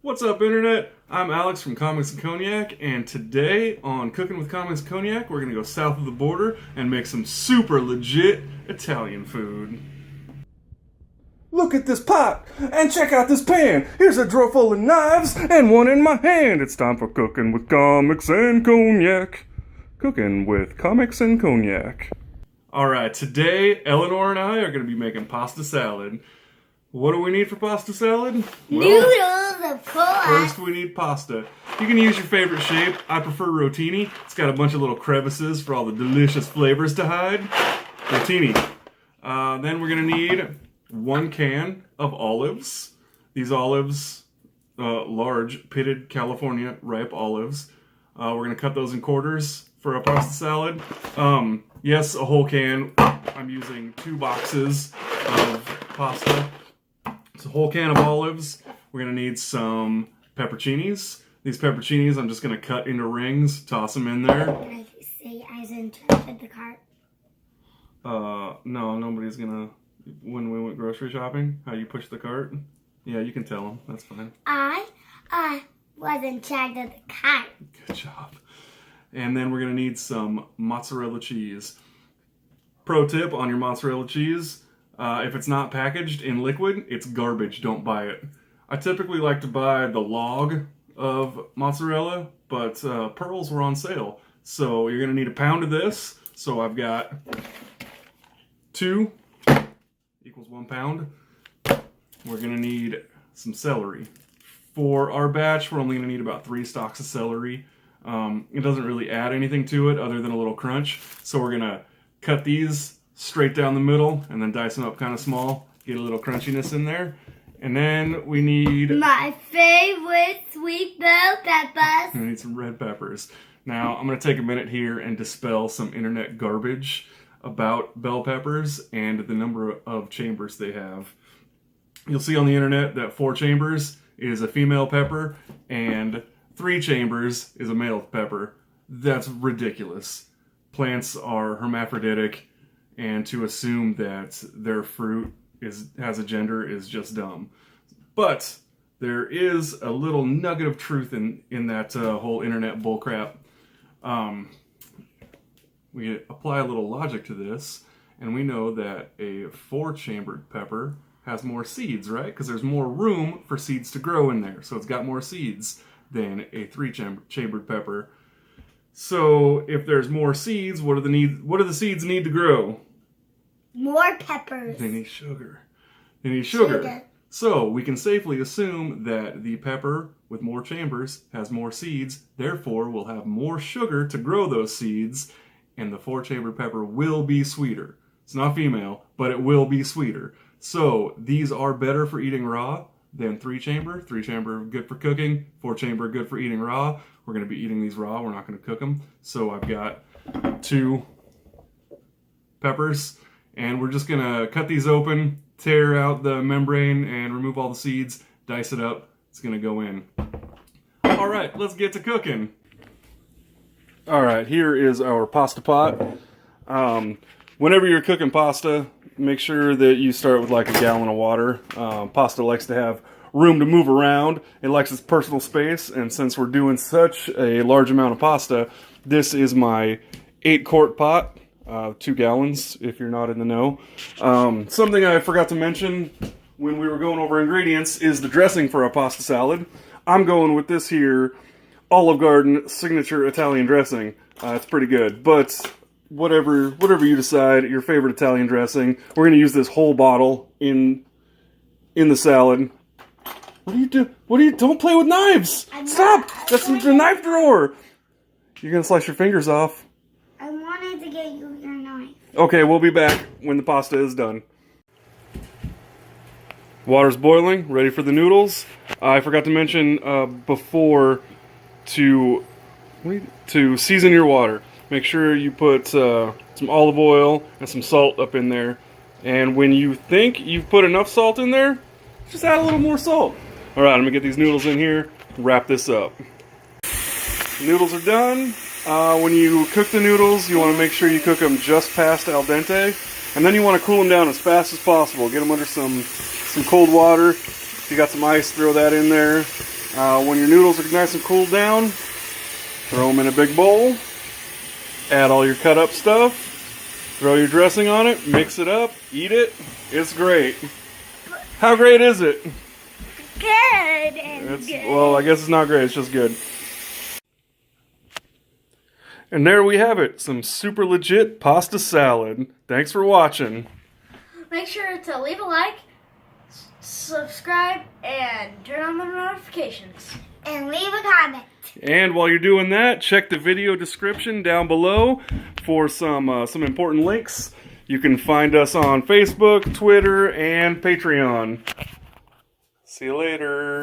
What's up, Internet? I'm Alex from Comics and Cognac, and today on Cooking with Comics and Cognac, we're going to go south of the border and make some super legit Italian food. Look at this pot, and check out this pan. Here's a drawer full of knives, and one in my hand. It's time for Cooking with Comics and Cognac. Cooking with Comics and Cognac. Alright, today Eleanor and I are going to be making pasta salad. What do we need for pasta salad? Noodles, of course. First we need pasta. You can use your favorite shape. I prefer rotini. It's got a bunch of little crevices for all the delicious flavors to hide. Rotini. Then we're going to need 1 can of olives. These olives, large pitted California ripe olives. We're going to cut those in quarters for a pasta salad. Yes, a whole can. I'm using 2 boxes of pasta. It's a whole can of olives. We're going to need some pepperoncinis. These pepperoncinis I'm just going to cut into rings, toss them in there. Can I say I was in charge of the cart? No, nobody's going to... When we went grocery shopping, how you push the cart? Yeah, you can tell them. That's fine. I was in charge of the cart. Good job. And then we're going to need some mozzarella cheese. Pro tip on your mozzarella cheese, if it's not packaged in liquid, it's garbage. Don't buy it. I typically like to buy the log of mozzarella, but pearls were on sale. So you're going to need a pound of this. So I've got 2 equals 1 pound. We're going to need some celery. For our batch, we're only going to need about 3 stalks of celery. It doesn't really add anything to it other than a little crunch. So we're going to cut these straight down the middle and then dice them up kind of small. Get a little crunchiness in there. And then we need... My favorite sweet bell peppers. We need some red peppers. Now, I'm going to take a minute here and dispel some internet garbage about bell peppers and the number of chambers they have. You'll see on the internet that 4 chambers is a female pepper and 3 chambers is a male pepper. That's ridiculous. Plants are hermaphroditic, and to assume that their fruit has a gender is just dumb. But there is a little nugget of truth in that whole internet bullcrap. We apply a little logic to this, and we know that a 4-chambered pepper has more seeds, right? Because there's more room for seeds to grow in there. So it's got more seeds than a 3-chambered pepper. So if there's more seeds, what do the seeds need to grow? More peppers. They need sugar. They need sugar. So we can safely assume that the pepper with more chambers has more seeds, therefore will have more sugar to grow those seeds, and the 4-chambered pepper will be sweeter. It's not female, but it will be sweeter. So these are better for eating raw than 3-chamber. 3-chamber good for cooking, 4-chamber good for eating raw. We're going to be eating these raw. We're not going to cook them. So I've got 2 peppers, and we're just going to cut these open, tear out the membrane, and remove all the seeds, dice it up. It's going to go in. All right, let's get to cooking. All right, here is our pasta pot. Whenever you're cooking pasta, make sure that you start with like a gallon of water. Pasta likes to have room to move around. It likes its personal space, and since we're doing such a large amount of pasta, this is my 8-quart pot, 2 gallons if you're not in the know. Something I forgot to mention when we were going over ingredients is the dressing for our pasta salad. I'm going with this here Olive Garden signature Italian dressing. It's pretty good, but whatever you decide, your favorite Italian dressing, we're going to use this whole bottle in the salad. What do you do? Don't play with knives! Stop! That's the knife drawer! You're going to slice your fingers off. I wanted to get you your knife. Okay, we'll be back when the pasta is done. Water's boiling, ready for the noodles. I forgot to mention before to season your water. Make sure you put some olive oil and some salt up in there. And when you think you've put enough salt in there, just add a little more salt. Alright, I'm going to get these noodles in here, wrap this up. The noodles are done. When you cook the noodles, you want to make sure you cook them just past al dente. And then you want to cool them down as fast as possible. Get them under some cold water. If you got some ice, throw that in there. When your noodles are nice and cooled down, throw them in a big bowl. Add all your cut up stuff. Throw your dressing on it. Mix it up. Eat it. It's great. How great is it? Good and good. Well, I guess it's not great. It's just good. And there we have it. Some super legit pasta salad. Thanks for watching. Make sure to leave a like, subscribe, and turn on the notifications. And leave a comment. And while you're doing that, check the video description down below for some important links. You can find us on Facebook, Twitter, and Patreon. See you later.